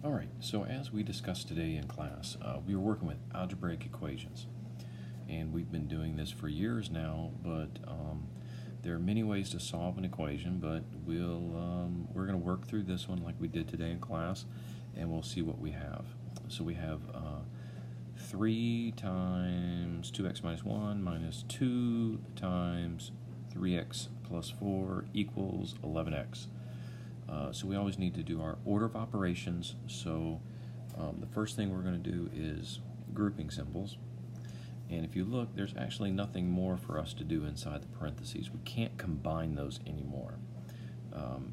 All right, so as we discussed today in class, we were working with algebraic equations. And we've been doing this for years now, but there are many ways to solve an equation, but we're going to work through this one like we did today in class, and we'll see what we have. So we have 3 times 2x minus 1 minus 2 times 3x plus 4 equals 11x. So we always need to do our order of operations. So the first thing we're going to do is grouping symbols. And if you look, there's actually nothing more for us to do inside the parentheses. We can't combine those anymore.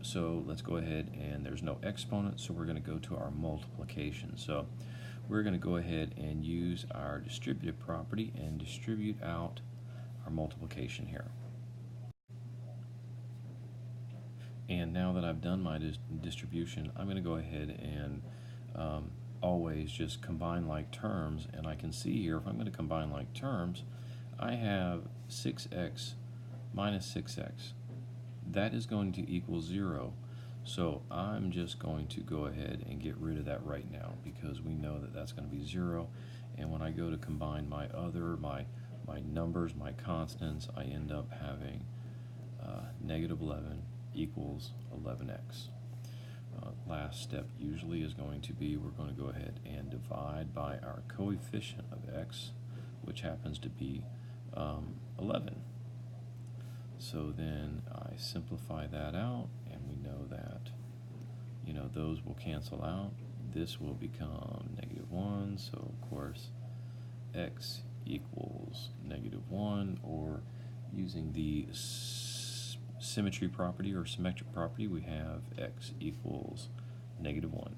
So let's go ahead, and there's no exponent, so we're going to go to our multiplication. So we're going to go ahead and use our distributive property and distribute out our multiplication here. And now that I've done my distribution, I'm going to go ahead and always just combine like terms, and I can see here if I'm going to combine like terms, I have 6x minus 6x. That is going to equal 0. So I'm just going to go ahead and get rid of that right now because we know that that's going to be 0. And when I go to combine my numbers, my constants, I end up having negative 11 equals 11x. Last step usually is going to be we're going to go ahead and divide by our coefficient of x, which happens to be 11. So then I simplify that out, and we know that those will cancel out. This will become negative 1, so of course x equals negative 1, or using the symmetry property or symmetric property, we have x equals negative 1.